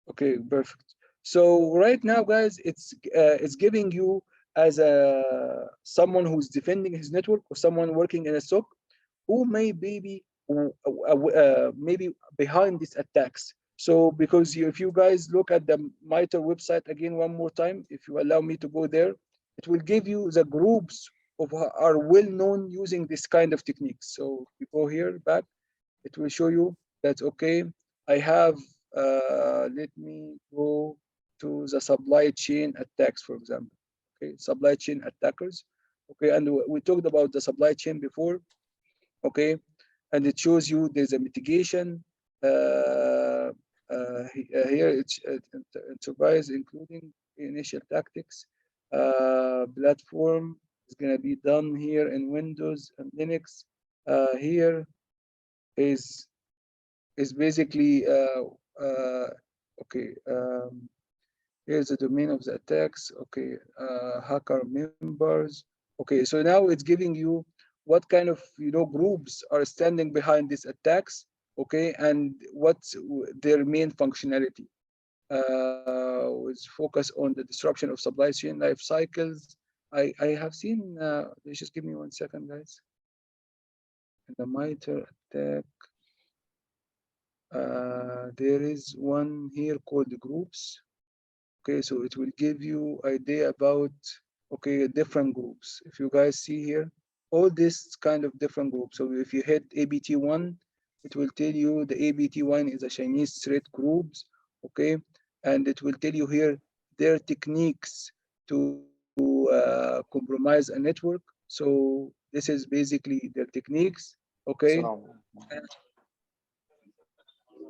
Okay, perfect. So right now, guys, it's giving you as a someone who's defending his network or someone working in a SOC who may be maybe behind these attacks. So because if you guys look at the MITRE website again one more time, if you allow me to go there, it will give you the groups of are well known using this kind of techniques. So you go here back, it will show you that okay, I have let me go to the supply chain attacks, for example. Okay, supply chain attackers. Okay, and we talked about the supply chain before. Okay, and it shows you there's a mitigation. Here it's enterprise, including initial tactics. Platform is going to be done here in Windows and Linux. Here is basically okay. Here's the domain of the attacks. Okay, hacker members. Okay, so now it's giving you what kind of groups are standing behind these attacks. Okay, and what's their main functionality. With focus on the disruption of supply chain life cycles. I have seen. Just give me 1 second, guys. The MITRE attack. There is one here called groups. Okay, so it will give you idea about okay different groups. If you guys see here, all this kind of different groups. So if you hit ABT1, it will tell you the ABT1 is a Chinese threat groups. Okay, and it will tell you here their techniques to compromise a network. So this is basically their techniques. Okay,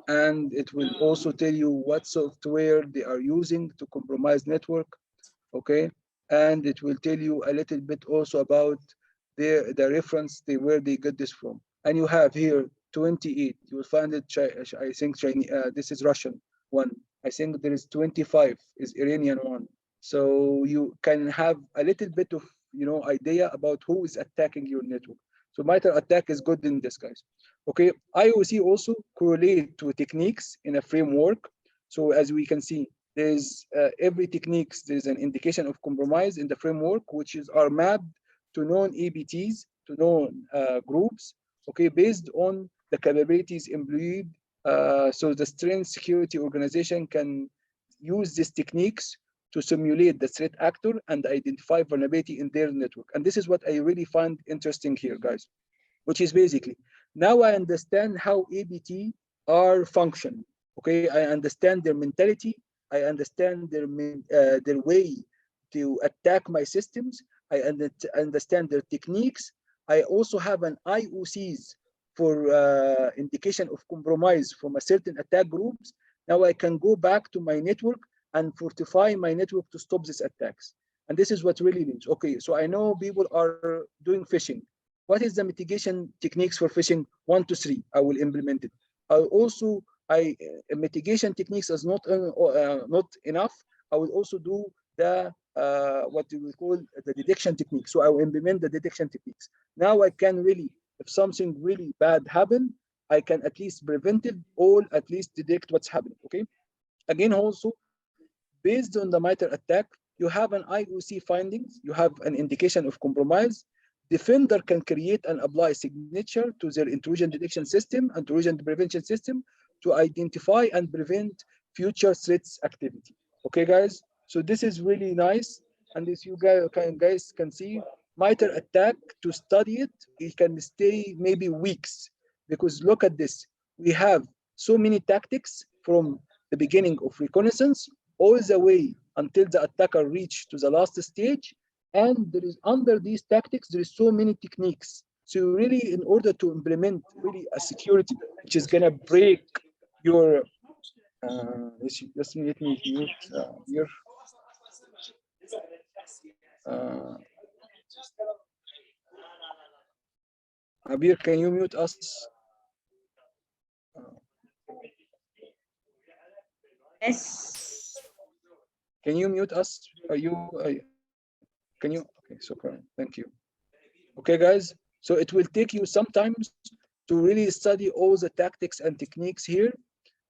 and it will also tell you what software they are using to compromise network. Okay, and it will tell you a little bit also about the reference where they get this from. And you have here 28. You will find it. I think Chinese. This is Russian one. I think there is 25 is Iranian one. So you can have a little bit of idea about who is attacking your network. So MITRE attack is good in this, guys. Okay, IOC also correlate to techniques in a framework. So as we can see, there's every techniques, there's an indication of compromise in the framework, which are mapped to known EBTs, to known groups, okay, based on the capabilities employed. So the strength security organization can use these techniques to simulate the threat actor and identify vulnerability in their network. And this is what I really find interesting here, guys, which is basically, now I understand how ABT are function. Okay, I understand their mentality. I understand their way to attack my systems. I understand their techniques. I also have an IOCs for indication of compromise from a certain attack groups. Now I can go back to my network and fortify my network to stop these attacks. And this is what really means. Okay, so I know people are doing phishing. What is the mitigation techniques for phishing? 1 to 3. I will implement it. I mitigation techniques is not enough. I will also do the what we call the detection technique. So I will implement the detection techniques. Now I can really, if something really bad happen, I can at least prevent it or at least detect what's happening. Okay. Again, also based on the MITRE attack, you have an IOC findings. You have an indication of compromise. Defender can create and apply signature to their intrusion detection system and intrusion prevention system to identify and prevent future threats activity. Okay, guys. So this is really nice. And as you guys can see, MITRE attack, to study it can stay maybe weeks, because look at this. We have so many tactics from the beginning of reconnaissance all the way until the attacker reach to the last stage. And there is under these tactics, there is so many techniques. So really, in order to implement really a security which is gonna break your let's let me mute here. Uh, Abir, can you mute us? Yes. Can you mute us? Are you? Can you? Okay, so thank you. Okay, guys. So it will take you sometimes to really study all the tactics and techniques here.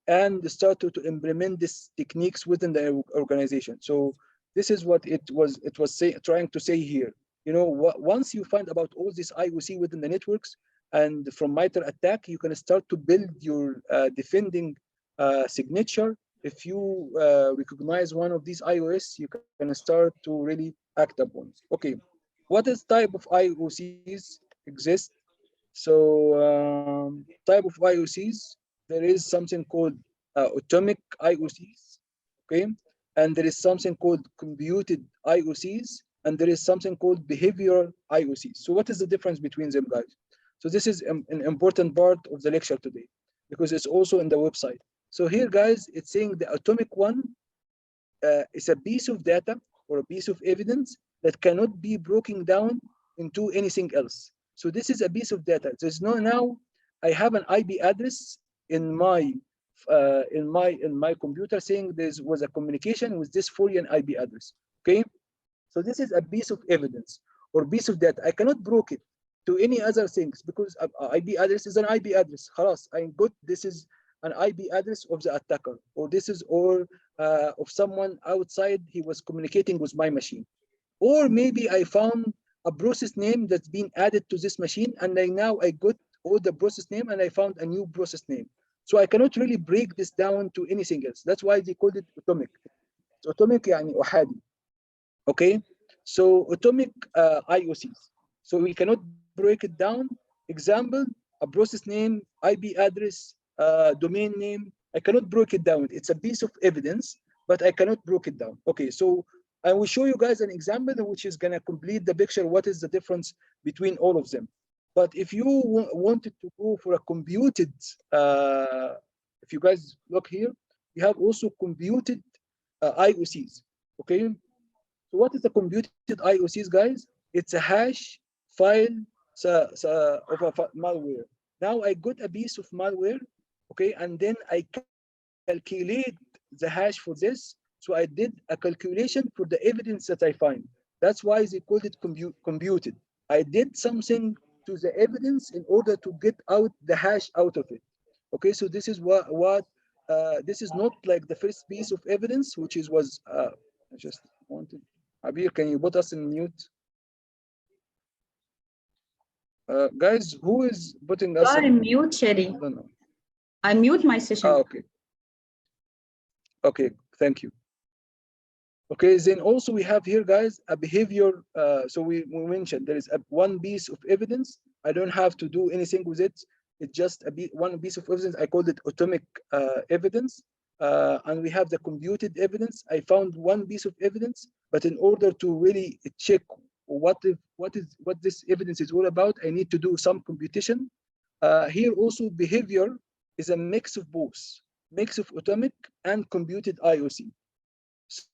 and start to implement these techniques within the organization. So this is what it was trying to say here. You know, once you find about all this IOC within the networks, and from MITRE ATT&CK, you can start to build your defending signature. If you recognize one of these IOS, you can start to really act upon. Okay, what is type of IOCs exist? So type of IOCs, there is something called atomic IOCs, okay? And there is something called computed IOCs, and there is something called behavioral IOCs. So what is the difference between them, guys? So this is an important part of the lecture today, because it's also in the website. So here, guys, it's saying the atomic one is a piece of data or a piece of evidence that cannot be broken down into anything else. So this is a piece of data. There's no now. I have an IP address in my computer saying there was a communication with this foreign IP address. Okay, so this is a piece of evidence or piece of data. I cannot broke it to any other things because IP address is an IP address. Khalas, I got this is an IP address of the attacker, or this is of someone outside. He was communicating with my machine, or maybe I found a process name that's been added to this machine, and now I got all the process name, and I found a new process name. So I cannot really break this down to anything else. That's why they called it atomic. It's atomic يعني أحادي. Okay, so atomic IOCs. So we cannot break it down. Example, a process name, IP address, domain name. I cannot break it down. It's a piece of evidence, but I cannot break it down. Okay, so I will show you guys an example which is gonna complete the picture. What is the difference between all of them? But if you wanted to go for a computed, if you guys look here, you have also computed IOCs. Okay, so what is the computed IOCs, guys? It's a hash file of a malware. Now I got a piece of malware, okay, and then I calculate the hash for this. So I did a calculation for the evidence that I find. That's why they called it computed. I did something to the evidence in order to get out the hash out of it. Okay, so this is what this is not like the first piece of evidence, which was I just wanted. Abir, can you put us in mute? Guys, who is putting You us are in mute, Sherry. I don't know. I mute my session. Okay. Okay, thank you. Okay, then also we have here, guys, a behavior. So we mentioned there is one piece of evidence. I don't have to do anything with it. It's just one piece of evidence. I called it atomic evidence. And we have the computed evidence. I found one piece of evidence, but in order to really check what this evidence is all about, I need to do some computation. Here also behavior is a mix of both, mix of atomic and computed IOC.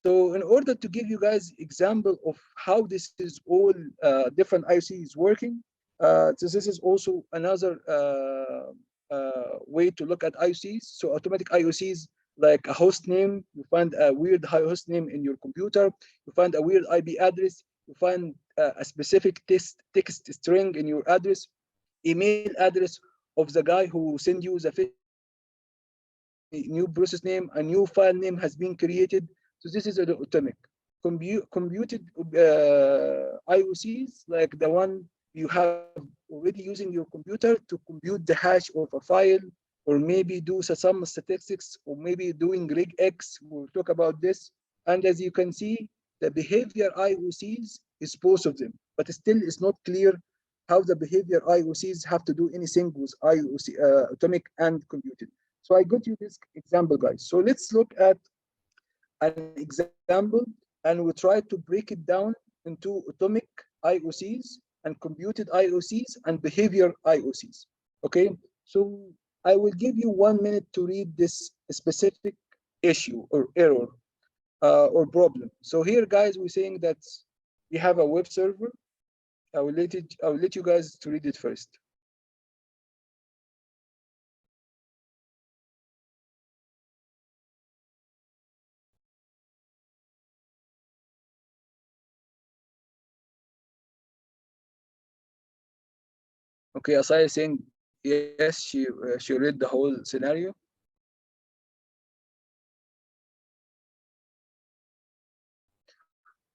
So in order to give you guys example of how this is all different IOCs working, so this is also another way to look at IOCs. So automatic IOCs, like a host name, you find a weird host name in your computer, you find a weird IP address, you find a specific text string in your address, email address of the guy who sent you the new process name, a new file name has been created. So this is the atomic. Computed IOCs, like the one you have already using your computer to compute the hash of a file, or maybe do some statistics, or maybe doing regex. We'll talk about this. And as you can see, the behavior IOCs is both of them, but still it's not clear how the behavior IOCs have to do anything with IOC atomic and computed. So I got you this example, guys. So let's look at an example, and we try to break it down into atomic IOCs and computed IOCs and behavior IOCs. Okay, so I will give you 1 minute to read this specific issue or error or problem. So here, guys, we're saying that we have a web server. I will let you guys to read it first. Okay, Asaya is saying yes, she read the whole scenario.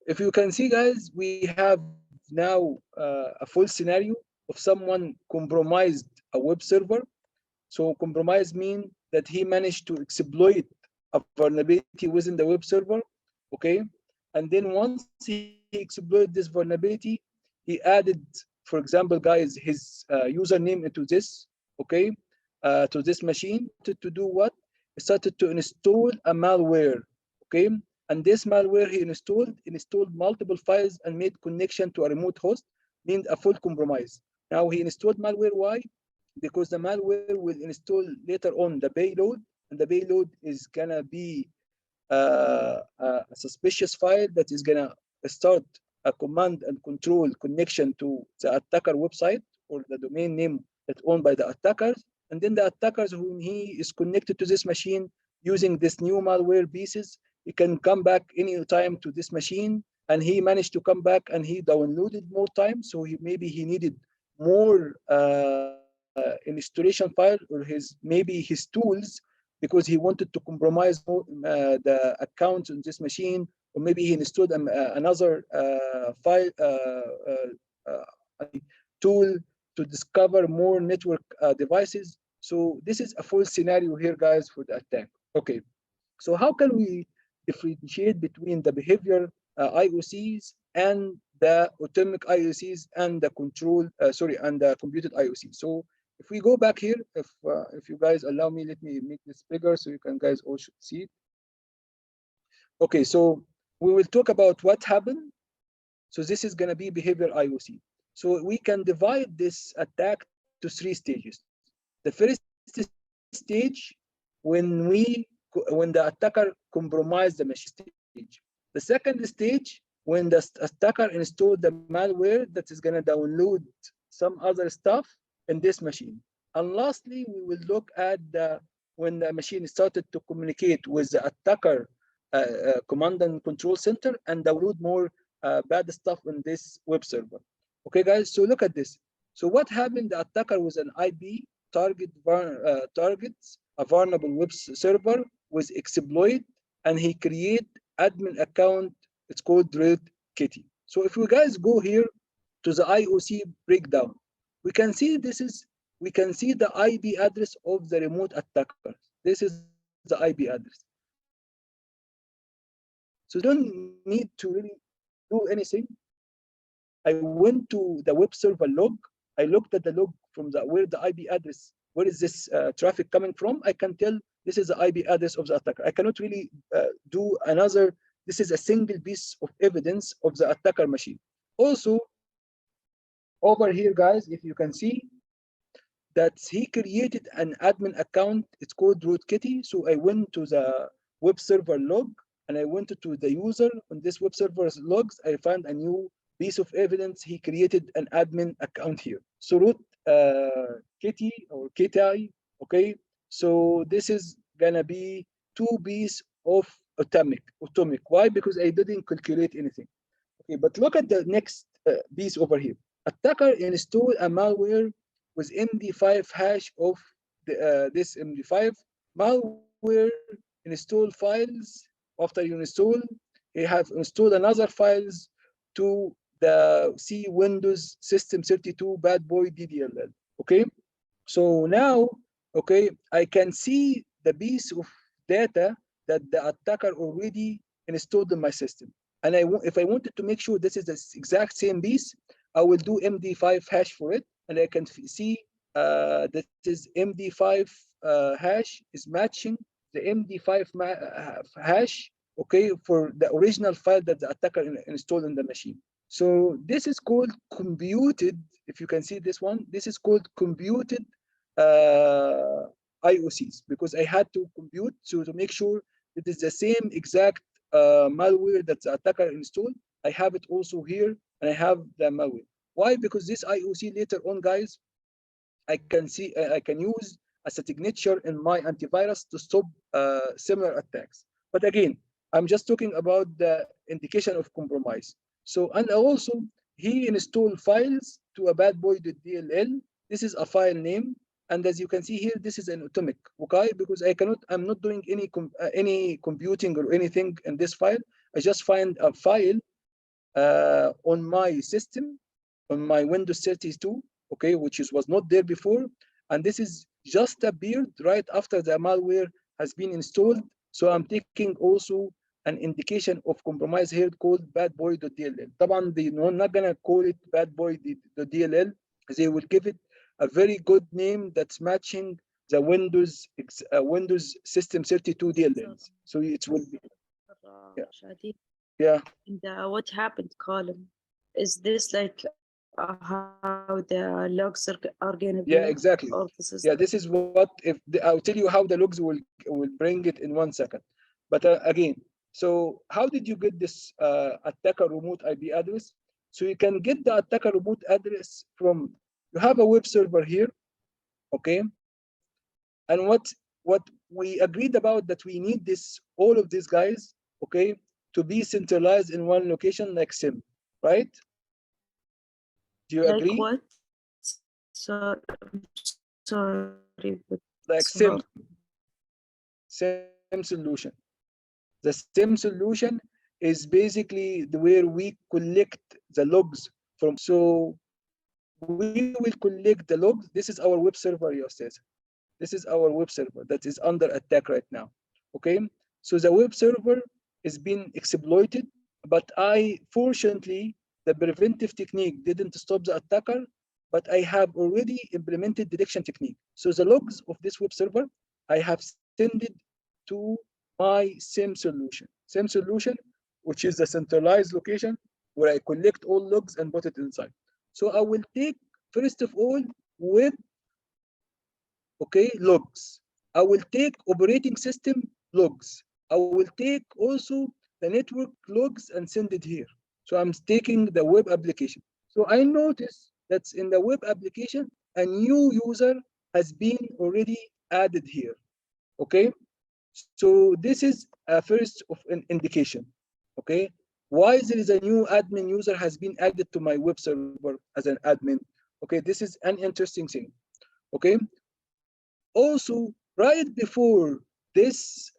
If you can see, guys, we have now a full scenario of someone compromised a web server. So compromise means that he managed to exploit a vulnerability within the web server, okay? And then once he exploited this vulnerability, he added, for example, guys, his username into this, okay, to this machine to do what? He started to install a malware, okay? And this malware he installed multiple files and made connection to a remote host, means a full compromise. Now he installed malware, why? Because the malware will install later on the payload, and the payload is gonna be a suspicious file that is gonna start a command and control connection to the attacker website or the domain name that's owned by the attackers. And then the attackers, when he is connected to this machine using this new malware pieces, he can come back any time to this machine. And he managed to come back and he downloaded more time. So maybe he needed more installation file, or maybe his tools, because he wanted to compromise the accounts on this machine, or maybe he installed another file tool to discover more network devices. So this is a full scenario here, guys, for the attack. Okay, so how can we differentiate between the behavior IOCs and the atomic IOCs and the and the computed IOCs? So if we go back here, if you guys allow me, let me make this bigger so you can guys all should see it. Okay, so we will talk about what happened. So this is going to be behavior IOC. So we can divide this attack to 3 stages. The first stage, when the attacker compromised the machine stage. The second stage, when the attacker installed the malware that is going to download some other stuff in this machine. And lastly, we will look at when the machine started to communicate with the attacker command and control center and download more bad stuff in this web server. Okay, guys, so look at this. So what happened? The attacker was an IP targets a vulnerable web server with exploit, and he create admin account. It's called Rootkitty. So if we guys go here to the IOC breakdown, we can see we can see the IP address of the remote attacker. This is the IP address. So don't need to really do anything. I went to the web server log. I looked at the log from where the IP address, where is this traffic coming from? I can tell this is the IP address of the attacker. I cannot really do another. This is a single piece of evidence of the attacker machine. Also, over here, guys, if you can see that he created an admin account. It's called Rootkitty. So I went to the web server log and I went to the user on this web server's logs. I found a new piece of evidence. He created an admin account here. So Rootkitty or Kitty, okay? So this is gonna be 2 pieces of atomic. Why? Because I didn't calculate anything. Okay, but look at the next piece over here. Attacker installed a malware with MD5 hash of this MD5 malware. Install files. After you install, you have installed another files to the C Windows System 32 Bad Boy DDLL. Okay, so now, okay, I can see the piece of data that the attacker already installed in my system. And if I wanted to make sure this is the exact same piece, I will do MD5 hash for it, and I can see that this MD5 hash is matching the MD5 hash, okay, for the original file that the attacker installed in the machine. So this is called computed. If you can see this one, this is called computed IOCs, because I had to compute to make sure it is the same exact malware that the attacker installed. I have it also here, and I have the malware. Why? Because this IOC later on, guys, I can use as a signature in my antivirus to stop similar attacks. But again, I'm just talking about the indication of compromise. So, and also he installed files to a badboy.dll. This is a file name. And as you can see here, this is an atomic, okay? Because I'm not doing any computing or anything in this file. I just find a file on my system, on my Windows 32, okay, which was not there before. And this is just appeared right after the malware has been installed. So I'm taking also an indication of compromise here called badboy.dll. طبعا they're not gonna call it badboy.dll. They will give it a very good name that's matching the Windows System 32 DLLs. So it will be, yeah. Shadi, Yeah. in the what happened column, is this like how the logs are gonna be? Yeah, exactly. Or this is Yeah, this is what, if I'll tell you how the logs will bring it in 1 second. But again, so how did you get this attacker remote IP address? So you can get the attacker remote address from, you have a web server here, okay? And what we agreed about that we need this, all of these guys, okay, to be centralized in one location like SIM, right? Do you like agree? what? So, sorry, but Like it's hard. SIM solution. The SIM solution is basically where we collect the logs from. So we will collect the logs. This is our web server, Yosef. This is our web server that is under attack right now. Okay, so the web server is being exploited, but fortunately, the preventive technique didn't stop the attacker, but I have already implemented detection technique. So the logs of this web server, I have sent it to my SIM solution. SIM solution, which is the centralized location where I collect all logs and put it inside. So I will take, first of all, web, okay, logs. I will take operating system logs. I will take also the network logs and send it here. So I'm taking the web application. So I notice that's in the web application, a new user has been already added here. Okay, so this is a first of an indication. Okay, why there is a new admin user has been added to my web server as an admin. Okay, this is an interesting thing. Okay, also right before this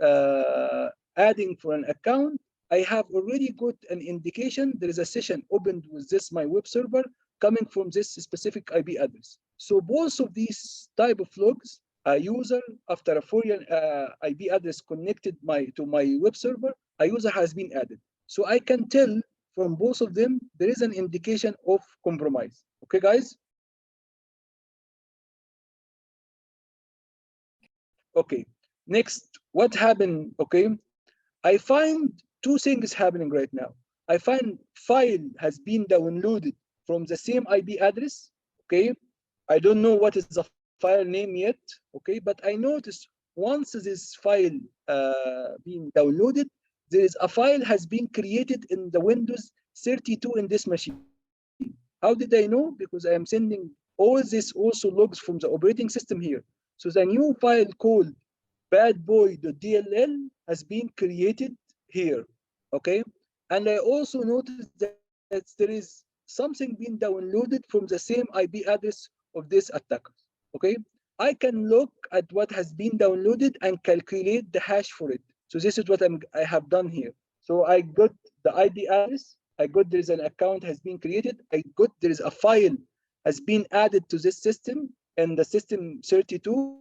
adding for an account, I have already got an indication there is a session opened with this my web server coming from this specific IP address. So both of these type of logs, a user after a foreign IP address connected to my web server, a user has been added. So I can tell from both of them there is an indication of compromise. Okay, guys? Okay, next, what happened? Okay, I find two things happening right now. I find file has been downloaded from the same IP address. Okay, I don't know what is the file name yet. Okay, but I noticed once this file being downloaded, there is a file has been created in the Windows 32 in this machine. How did I know? Because I am sending all this also logs from the operating system here. So the new file called badboy.dll has been created here. Okay, and I also noticed that there is something being downloaded from the same IP address of this attacker. Okay, I can look at what has been downloaded and calculate the hash for it. So this is what I have done here. So I got the IP address, I got there is an account has been created, I got there is a file has been added to this system and the system 32,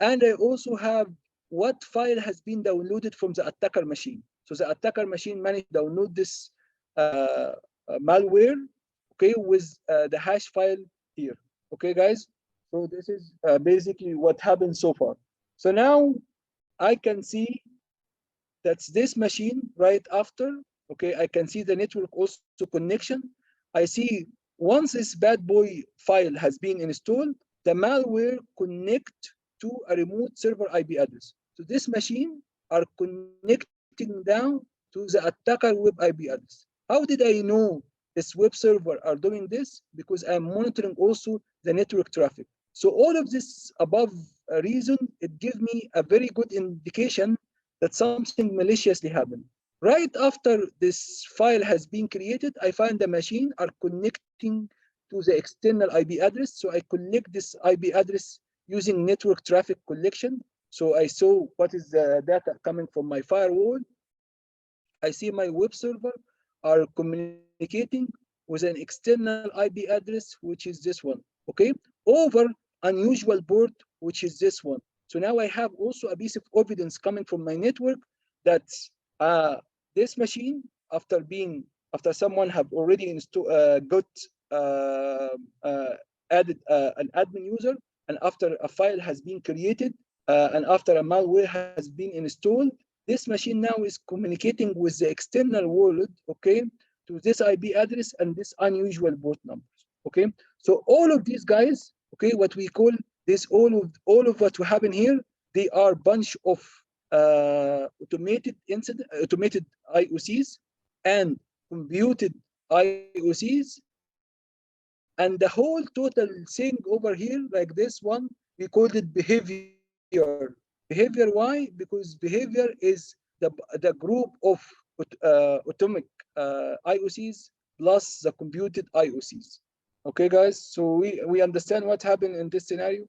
and I also have what file has been downloaded from the attacker machine. So the attacker machine managed to download this malware, okay, with the hash file here. Okay, guys. So this is basically what happened so far. So now I can see that's this machine right after. Okay, I can see the network also connection. I see once this bad boy file has been installed, the malware connect to a remote server IP address. So this machine are connecting down to the attacker web IP address. How did I know this web server are doing this? Because I'm monitoring also the network traffic. So all of this above reason, it gives me a very good indication that something maliciously happened. Right after this file has been created, I find the machine are connecting to the external IP address. So I collect this IP address using network traffic collection. So I saw what is the data coming from my firewall. I see my web server are communicating with an external IP address, which is this one, okay, over unusual port, which is this one. So now I have also a piece of evidence coming from my network that this machine, after someone have already got added an admin user, and after a file has been created, and after a malware has been installed, this machine now is communicating with the external world, okay, to this IP address and this unusual port numbers, okay. So all of these guys, okay, what we call this, all of what we happen here, they are bunch of automated IOCs and computed IOCs, and the whole total thing over here, like this one, we called it behavior. Behavior, why? Because behavior is the group of atomic IOCs plus the computed IOCs. Okay, guys, so we understand what happened in this scenario.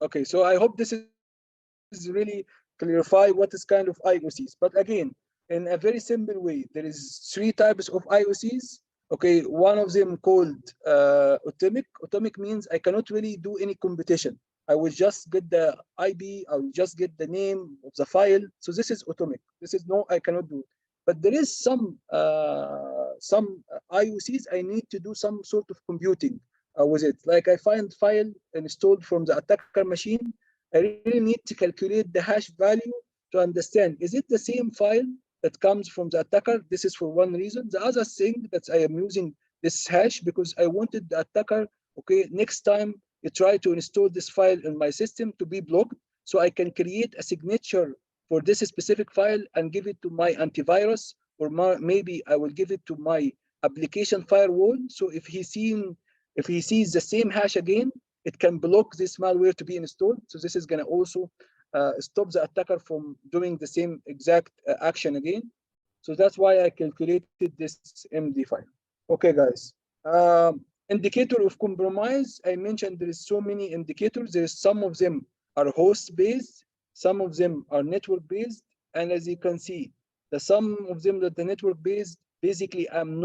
Okay, so I hope this is really clarify what is kind of IOCs. But again, in a very simple way, there is 3 types of IOCs. Okay, one of them called atomic. Atomic means I cannot really do any computation. I will just get the IP, I will just get the name of the file. So this is atomic. This is no, I cannot do it. But there is some IOCs I need to do some sort of computing with it. Like I find file installed from the attacker machine, I really need to calculate the hash value to understand, is it the same file that comes from the attacker? This is for one reason. The other thing that I am using this hash because I wanted the attacker, okay, next time you try to install this file in my system to be blocked, so I can create a signature for this specific file and give it to my antivirus, or maybe I will give it to my application firewall. So if he sees the same hash again, it can block this malware to be installed. So this is going to also stop the attacker from doing the same exact action again. So that's why I calculated this MD file. Okay, guys. Indicator of compromise. I mentioned there is so many indicators. There is some of them are host based, some of them are network based, and as you can see, some of them that the network based, basically I'm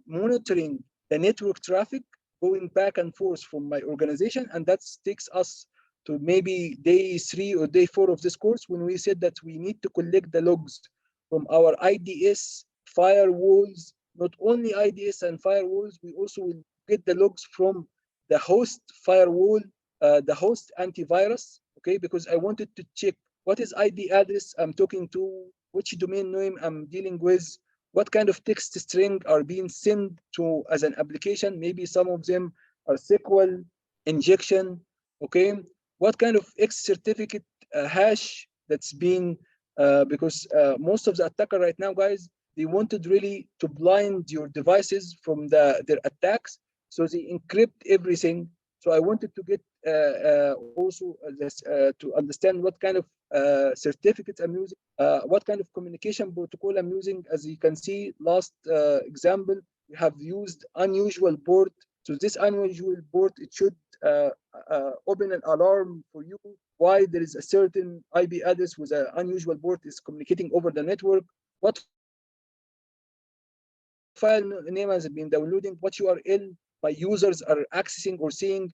monitoring the network traffic going back and forth from my organization, and that takes us to maybe day 3 or day 4 of this course, when we said that we need to collect the logs from our IDS firewalls. Not only IDS and firewalls, we also will get the logs from the host firewall, the host antivirus, okay, because I wanted to check what is IP address I'm talking to, which domain name I'm dealing with, what kind of text string are being sent to as an application. Maybe some of them are SQL injection, okay? What kind of X certificate hash that's been, because most of the attacker right now, guys, they wanted really to blind your devices from their attacks. So they encrypt everything. So I wanted to get also this, to understand what kind of certificates I'm using, what kind of communication protocol I'm using. As you can see, last example, we have used unusual port. So this unusual port, it should open an alarm for you why there is a certain IP address with an unusual port is communicating over the network, what file name has been downloading, what URL my users are accessing or seeing.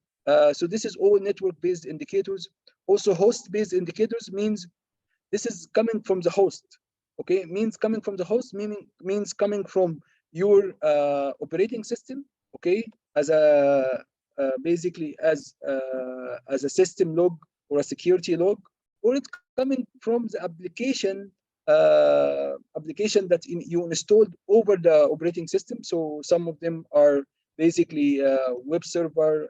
So this is all network-based indicators. Also host-based indicators means this is coming from the host, okay? Means coming from the host, means coming from your operating system, okay? As a basically as a system log or a security log, or it's coming from the application that you installed over the operating system. So some of them are basically web server,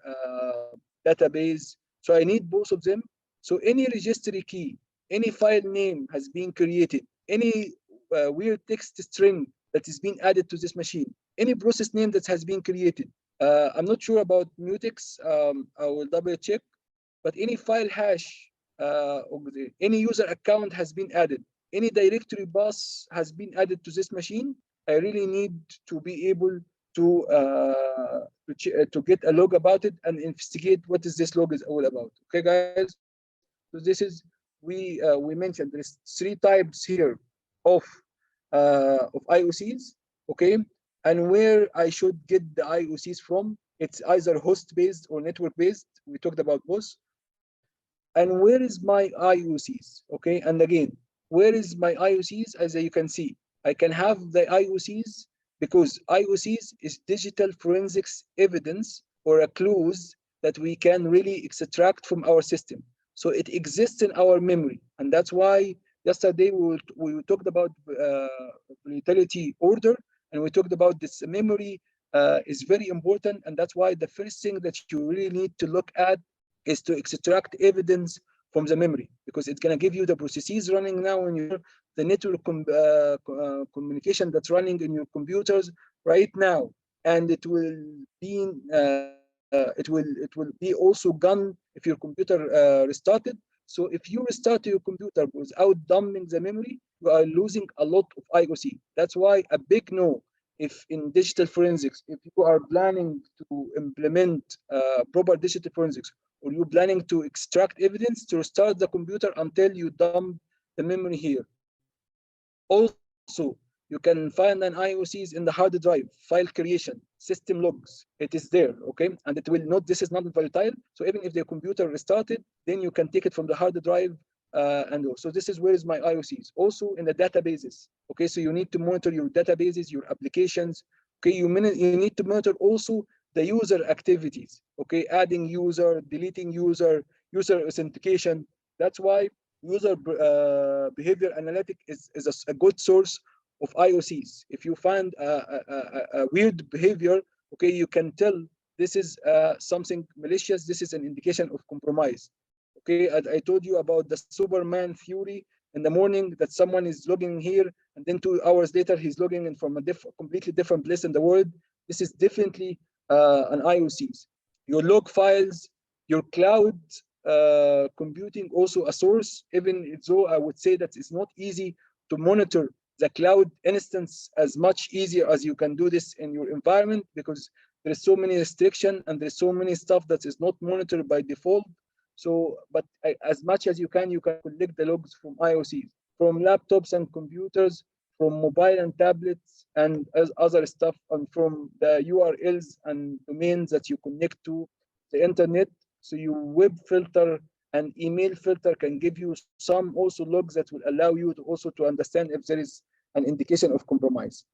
database. So I need both of them. So any registry key, any file name has been created, any weird text string that is being added to this machine, any process name that has been created. I'm not sure about Mutex. I will double check, but any file hash, any user account has been added, any directory bus has been added to this machine. I really need to be able to get a log about it and investigate what is this log is all about. Okay, guys. So this is we mentioned there's 3 types here of IOCs, okay, and where I should get the IOCs from. It's either host-based or network-based. We talked about both. And where is my IOCs? Okay, and again, where is my IOCs? As you can see, I can have the IOCs because IOCs is digital forensics evidence or a clues that we can really extract from our system. So it exists in our memory, and that's why yesterday we talked about volatility order, and we talked about this memory is very important, and that's why the first thing that you really need to look at is to extract evidence from the memory, because it's going to give you the processes running now in your the network communication that's running in your computers right now, and it will be it will be also gone if your computer restarted. So if you restart your computer without dumping the memory, you are losing a lot of IOC. That's why a big no. If in digital forensics, if you are planning to implement proper digital forensics, or you're planning to extract evidence, to restart the computer until you dump the memory here. Also, you can find an IOCs in the hard drive, file creation, system logs. It is there, okay? And it will not, this is not volatile. So even if the computer restarted, then you can take it from the hard drive so this is where is my IOCs. Also in the databases, okay? So you need to monitor your databases, your applications, okay? You need to monitor also the user activities, okay? Adding user, deleting user, user authentication. That's why user behavior analytic is a good source of IOCs. If you find a weird behavior, okay, you can tell this is something malicious, this is an indication of compromise. Okay, I told you about the Superman theory in the morning that someone is logging here, and then 2 hours later he's logging in from a completely different place in the world. This is definitely an IOCs. Your log files, your cloud computing, also a source, even though I would say that it's not easy to monitor the cloud instance as much easier as you can do this in your environment, because there's so many restrictions and there's so many stuff that is not monitored by default. So, but as much as you can collect the logs from IOCs, from laptops and computers, from mobile and tablets, and as other stuff, and from the URLs and domains that you connect to the internet. So your web filter and email filter can give you some also logs that will allow you to also to understand if there is an indication of compromise.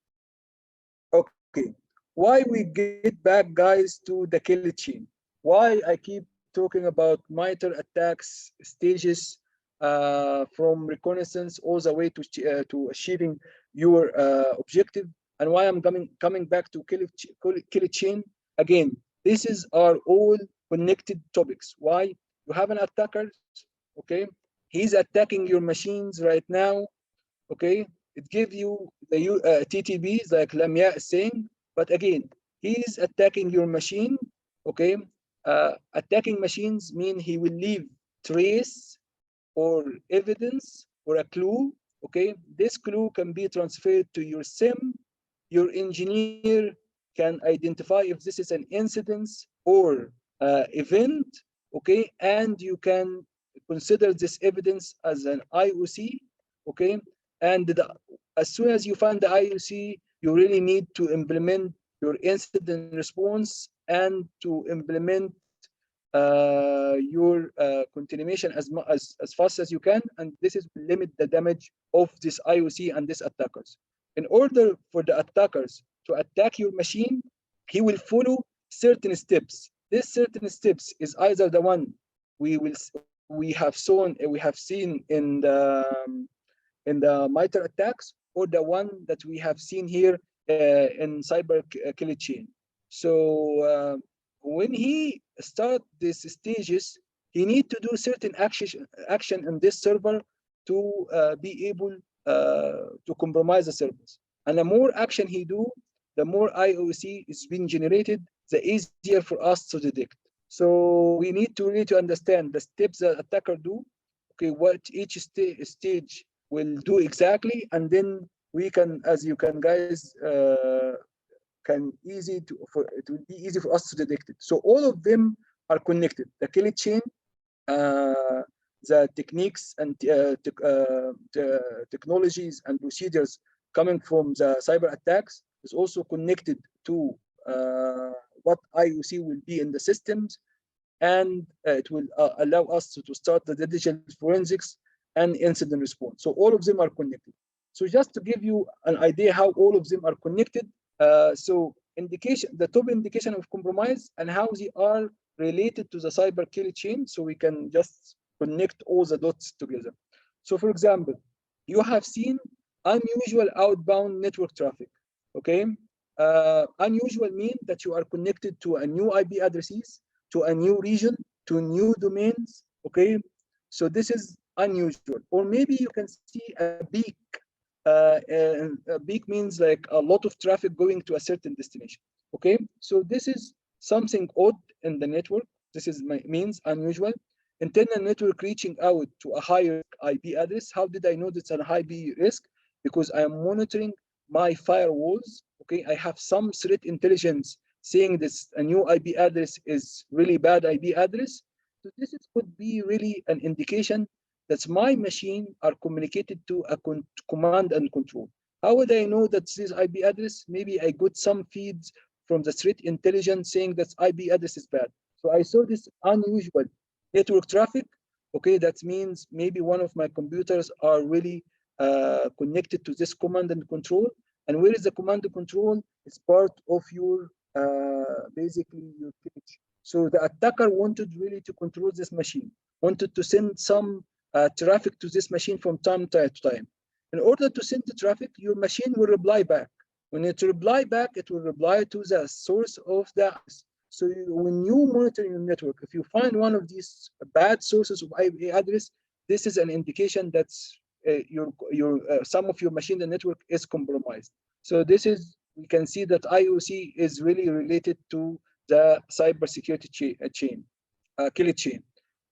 Okay, why we get back, guys, to the kill chain? Why I keep talking about MITRE attacks stages from reconnaissance all the way to achieving your objective, and why I'm coming back to kill chain again. This is are all connected topics. Why? You have an attacker, okay? He's attacking your machines right now, okay? It gives you the TTPs like Lamia is saying, but again, he's attacking your machine, okay? Attacking machines mean he will leave trace or evidence or a clue, okay? This clue can be transferred to your SIM. Your engineer can identify if this is an incident or event, okay? And you can consider this evidence as an IOC, okay? And as soon as you find the IOC, you really need to implement your incident response and to implement your continuation as fast as you can, and this is limit the damage of this IOC and these attackers. In order for the attackers to attack your machine, he will follow certain steps. These certain steps is either the one we have seen in the MITRE attacks, or the one that we have seen here in cyber kill chain. So when he start these stages, he need to do certain action in this server to be able to compromise the service. And the more action he do, the more IOC is being generated, the easier for us to detect. So we need to really to understand the steps that attacker do, okay, what each stage will do exactly, and then we can, as you can guys, it will be easy for us to detect it. So all of them are connected. The kill chain the techniques and technologies and procedures coming from the cyber attacks is also connected to what IOC will be in the systems, and it will allow us to start the digital forensics and incident response. So all of them are connected. So just to give you an idea how all of them are connected, so indication, the top indication of compromise and how they are related to the cyber kill chain, so we can just connect all the dots together. So for example, you have seen unusual outbound network traffic, okay? Unusual mean that you are connected to a new IP addresses, to a new region, to new domains, okay? So this is unusual. Or maybe you can see a peak. A peak means like a lot of traffic going to a certain destination, okay? So this is something odd in the network. This is means unusual. Internal network reaching out to a higher IP address. How did I know it's a high IP risk? Because I am monitoring my firewalls, okay? I have some threat intelligence saying this a new IP address is really bad IP address. So this could be really an indication that my machine are communicated to a command and control. How would I know that this IP address? Maybe I got some feeds from the threat intelligence saying that IP address is bad. So I saw this unusual network traffic. Okay, that means maybe one of my computers are really connected to this command and control. And where is the command and control? It's part of your basically your page. So the attacker wanted really to control this machine, wanted to send some traffic to this machine from time to time. In order to send the traffic, your machine will reply back. When it reply back, it will reply to the source of the. So when you monitor your network, if you find one of these bad sources of IP address, this is an indication that some of your machine and network is compromised. So this is, we can see that IOC is really related to the cybersecurity chain, kill chain.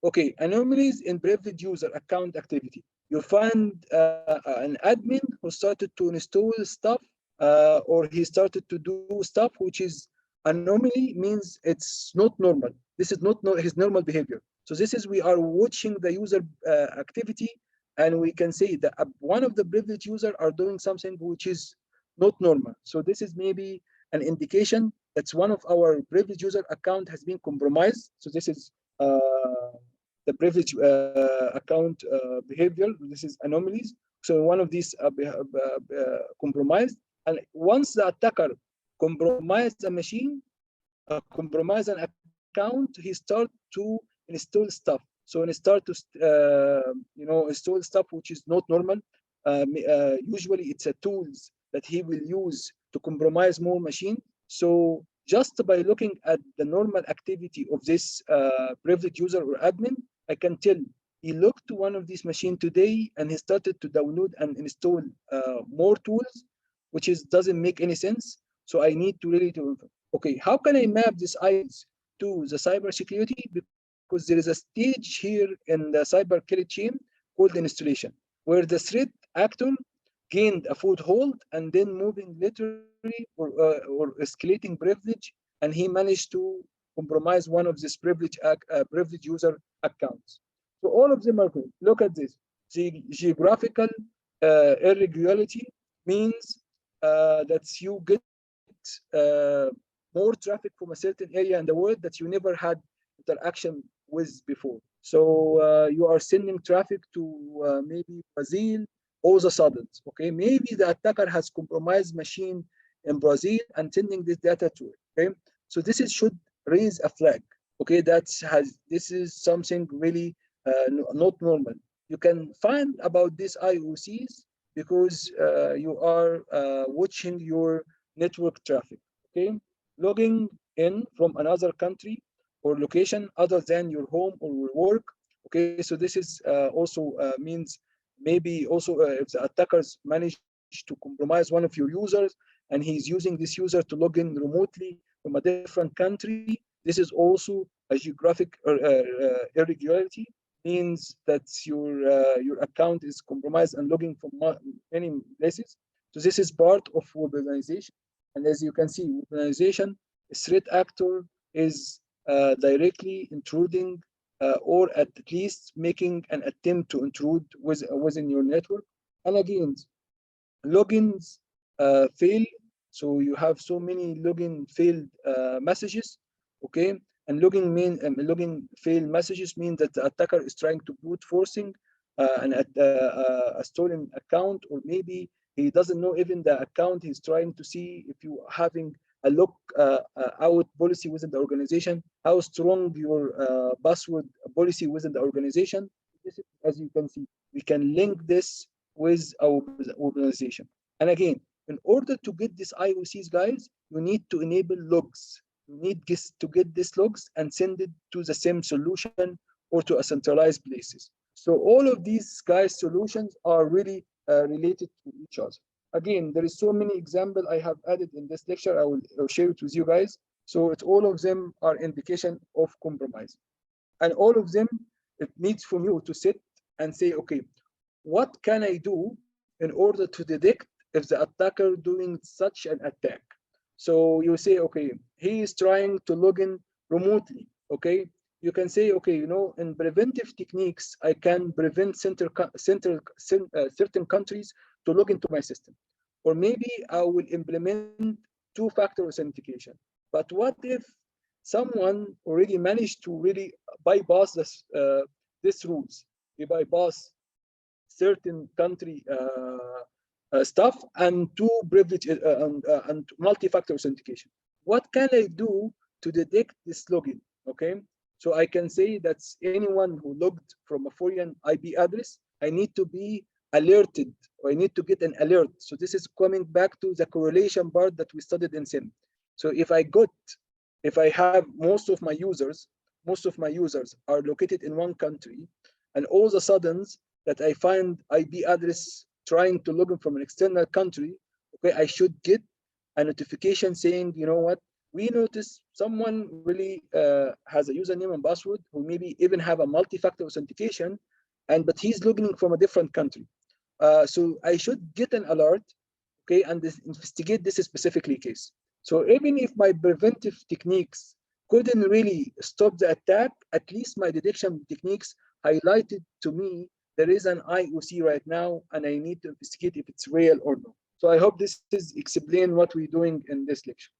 Okay, anomalies in privileged user account activity. You find an admin who started to install stuff, or he started to do stuff which is anomaly, means it's not normal. This is not his normal behavior. So this is, we are watching the user activity, and we can say that one of the privileged users are doing something which is not normal. So this is maybe an indication that one of our privileged user account has been compromised. So this is the privilege account behavior. This is anomalies. So one of these compromised, and once the attacker compromised the machine, compromise an account, he start to install stuff. So he start to install stuff which is not normal. Usually it's a tools that he will use to compromise more machine. So just by looking at the normal activity of this privileged user or admin, I can tell he looked to one of these machines today and he started to download and install more tools, which doesn't make any sense. So I need to really okay, how can I map this IOCs to the cybersecurity? Because there is a stage here in the cyber kill chain called installation, where the threat actor gained a foothold and then moving literally or escalating privilege, and he managed to compromise one of this privileged user accounts. So all of them are good. Look at this. The geographical irregularity means that you get more traffic from a certain area in the world that you never had interaction with before. So you are sending traffic to maybe Brazil all of a sudden. Okay, maybe the attacker has compromised machine in Brazil and sending this data to it. Okay, so this should raise a flag. Okay, this is something really not normal. You can find about these IOCs because you are watching your network traffic. Okay, logging in from another country or location other than your home or your work. Okay, so this is also means maybe also if the attackers manage to compromise one of your users and he's using this user to log in remotely from a different country, this is also a geographic irregularity, means that your account is compromised and logging from many places. So this is part of weaponization. And as you can see, weaponization, a threat actor is directly intruding or at least making an attempt to intrude within your network. And again, logins fail. So you have so many login failed messages, okay? And login failed messages mean that the attacker is trying to brute forcing a stolen account, or maybe he doesn't know even the account. He's trying to see if you are having a look out policy within the organization, how strong your password policy within the organization. This is, as you can see, we can link this with our organization. And again, in order to get these IOCs, guys, you need to enable logs. You need to get these logs and send it to the same solution or to a centralized places. So all of these guys solutions are really related to each other. Again, there is so many examples I have added in this lecture. I will share it with you guys. So it's all of them are indication of compromise. And all of them, it needs from you to sit and say, okay, what can I do in order to detect if the attacker doing such an attack? So you say, okay, he is trying to log in remotely, okay? You can say, okay, you know, in preventive techniques, I can prevent certain countries to log into my system. Or maybe I will implement two-factor authentication. But what if someone already managed to really bypass these rules? They bypass certain country stuff and two privilege and multi-factor authentication. What can I do to detect this login? Okay, so I can say that anyone who logged from a foreign IP address, I need to be alerted, or I need to get an alert. So this is coming back to the correlation part that we studied in SIM. So if I have most of my users are located in one country, and all of a sudden that I find IP address trying to log in from an external country, okay, I should get a notification saying, you know what, we noticed someone really has a username and password who maybe even have a multi-factor authentication, but he's logging from a different country. So I should get an alert, okay, and investigate this specifically case. So even if my preventive techniques couldn't really stop the attack, at least my detection techniques highlighted to me there is an IOC right now, and I need to investigate if it's real or not. So I hope this is explain what we're doing in this lecture.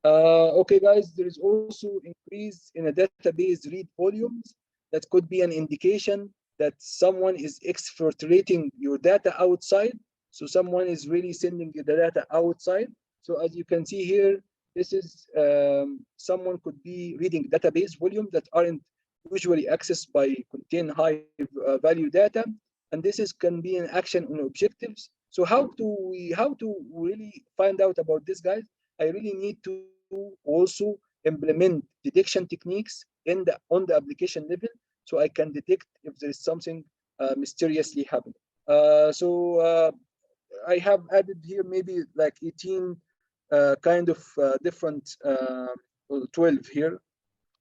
Okay, guys, there is also increase in a database read volumes. That could be an indication that someone is exfiltrating your data outside. So someone is really sending the data outside. So as you can see here, this is someone could be reading database volume that aren't usually accessed by contain high value data, and this can be an action on objectives. So how to really find out about this, guys? I really need to also implement detection techniques on the application level, so I can detect if there is something mysteriously happening. I have added here maybe like 18 kind of different 12 here.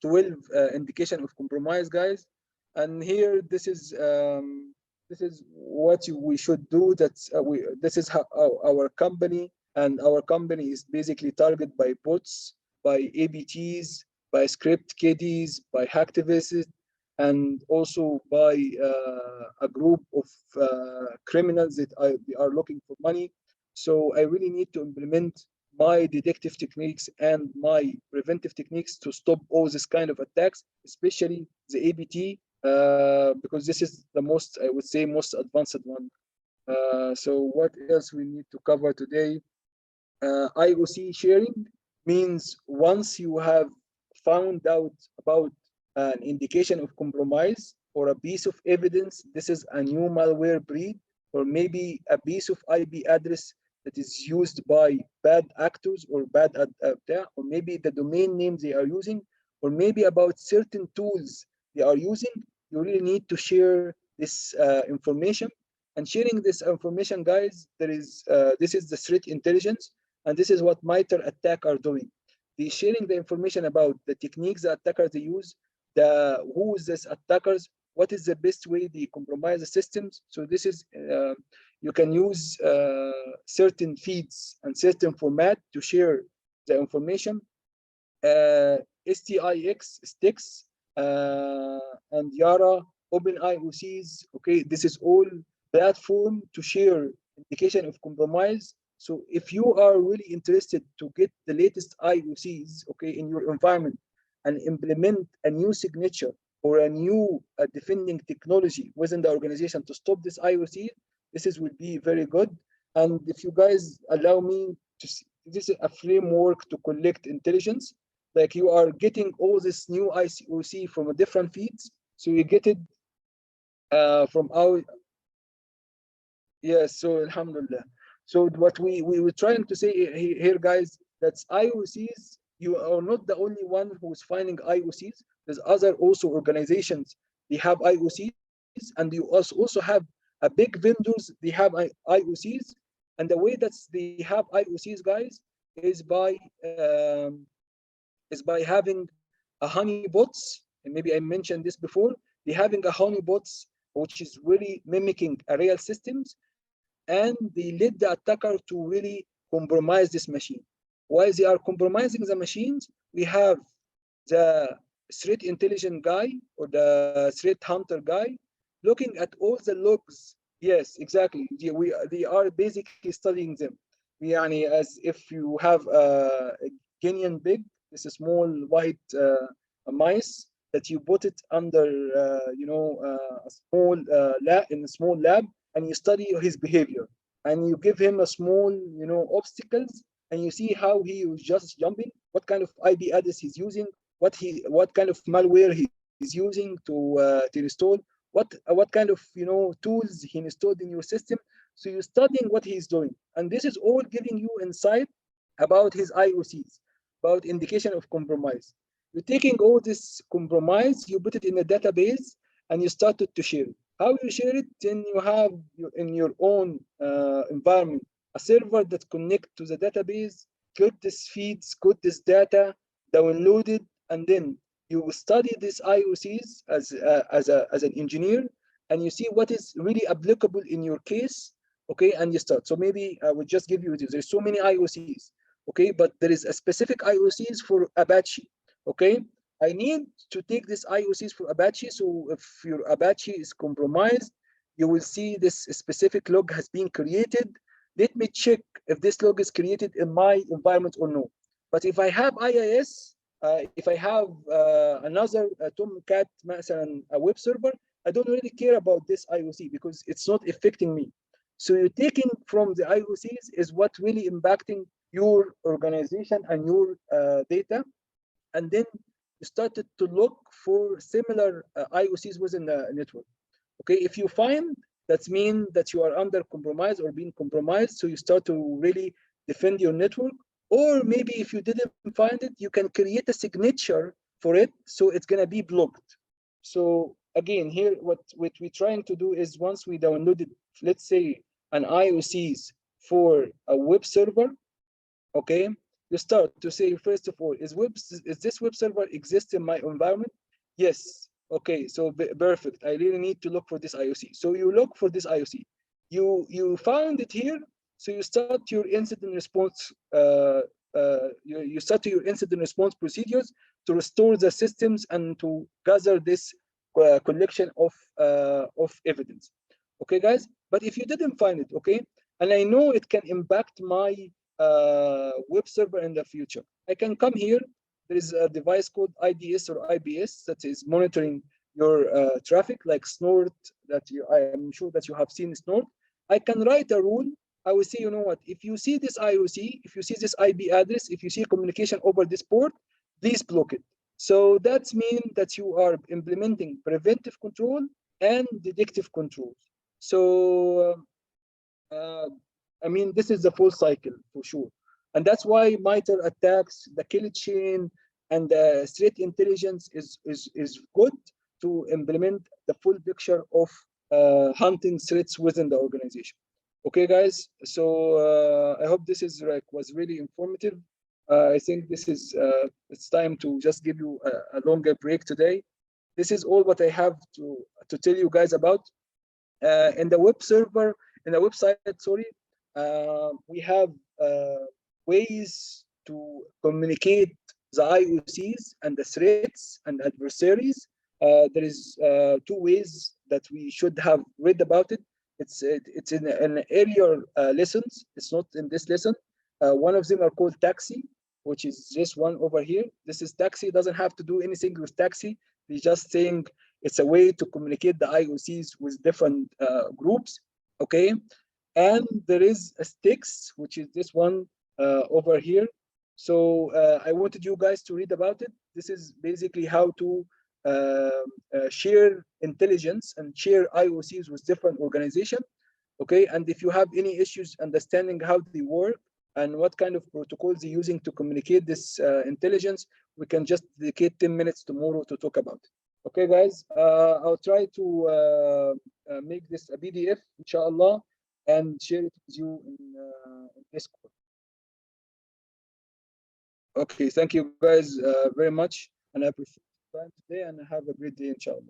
12 indication of compromise, guys. And here, this is what we should do. This is how our company, and our company is basically targeted by bots, by ABTs, by script kiddies, by hacktivists, and also by a group of criminals that they are looking for money. So I really need to implement my detective techniques and my preventive techniques to stop all this kind of attacks, especially the ABT, because this is the most, I would say, most advanced one. So what else we need to cover today? IOC sharing means once you have found out about an indication of compromise or a piece of evidence, this is a new malware breed, or maybe a piece of IP address that is used by bad actors or or maybe the domain names they are using, or maybe about certain tools they are using, you really need to share this information. And sharing this information, guys, this is the threat intelligence, and this is what MITRE ATT&CK are doing. They're sharing the information about the techniques the attackers they use, who is this attackers, what is the best way they compromise the systems. So this is you can use certain feeds and certain format to share the information. STIX sticks and Yara, Open IOCs. Okay, this is all platform to share indication of compromise. So if you are really interested to get the latest IOCs, okay, in your environment and implement a new signature or a new defending technology within the organization to stop this IOC, this is will be very good. And if you guys allow me to see, this is a framework to collect intelligence. Like you are getting all this new IOC from a different feeds, so you get it from our, yes. So alhamdulillah. So what we were trying to say here, guys, that's IOCs. You are not the only one who's finding IOCs. There's other also organizations. They have IOCs, and you also have a big vendors. They have IOCs, and the way that they have IOCs, guys, is by having a honeypots. And maybe I mentioned this before. They're having a honeypots, which is really mimicking a real systems, and they let the attacker to really compromise this machine. While they are compromising the machines, we have the threat intelligence guy or the threat hunter guy looking at all the logs. Yes, exactly. They are basically studying them. As if you have a Guinea pig, this small white mice that you put it under, a small lab in a small lab, and you study his behavior, and you give him a small, obstacles, and you see how he was just jumping, what kind of IP address he's using, what kind of malware he's using to install, what kind of tools he installed in your system. So you're studying what he's doing, and this is all giving you insight about his IOCs, about indication of compromise. You're taking all this compromise, you put it in a database, and you started to share it. How you share it? Then you have in your own environment a server that connect to the database, get this feeds, get this data, download it, and then you study these IOCs as an engineer, and you see what is really applicable in your case. Okay, and you start. So maybe I would just give you this. There's so many IOCs. Okay, but there is a specific IOCs for Apache. Okay, I need to take this IOCs for Apache. So if your Apache is compromised, you will see this specific log has been created. Let me check if this log is created in my environment or no. But if I have IIS, if I have another Tomcat, a web server, I don't really care about this IOC because it's not affecting me. So you're taking from the IOCs is what really impacting your organization and your data. And then you started to look for similar IOCs within the network. Okay, if you find, that means that you are under compromise or being compromised, so you start to really defend your network. Or maybe if you didn't find it, you can create a signature for it, so it's gonna be blocked. So again, here what we're trying to do is once we downloaded, let's say, an IOCs for a web server, okay, you start to say, first of all, is this web server exist in my environment? Yes. Okay, so perfect. I really need to look for this IOC. So you look for this IOC. You found it here. So you start your incident response. You start your incident response procedures to restore the systems and to gather this collection of evidence. Okay, guys. But if you didn't find it, okay, and I know it can impact my web server in the future, I can come here. There is a device called IDS or IBS that is monitoring your traffic, like Snort. I am sure that you have seen Snort. I can write a rule. I will say, you know what? If you see this IOC, if you see this IP address, if you see communication over this port, please block it. So that means that you are implementing preventive control and detective controls. So I mean, this is the full cycle for sure. And that's why MITRE attacks, the kill chain, and the threat intelligence is good to implement the full picture of hunting threats within the organization. Okay, guys. So I hope this was really informative. I think this is it's time to just give you a longer break today. This is all what I have to tell you guys about. In the website, sorry, we have ways to communicate the IOCs and the threats and adversaries there is 2 ways that we should have read about it. It's in earlier lessons. It's not in this lesson. One of them are called taxi, which is this one over here. This is taxi. It doesn't have to do anything with taxi. They're just saying it's a way to communicate the IOCs with different groups. Okay, and there is a sticks, which is this one over here. So I wanted you guys to read about it. This is basically how to share intelligence and share IOCs with different organizations. Okay, and if you have any issues understanding how they work and what kind of protocols they're using to communicate this intelligence, we can just dedicate 10 minutes tomorrow to talk about it. Okay, guys, I'll try to make this a PDF, inshallah, and share it with you in Discord. Okay, thank you guys very much, and I appreciate your time today, and have a great day, inshallah.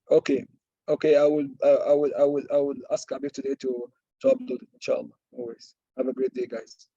Okay, okay, I will ask Abir today to upload it, inshallah. Always. Have a great day, guys.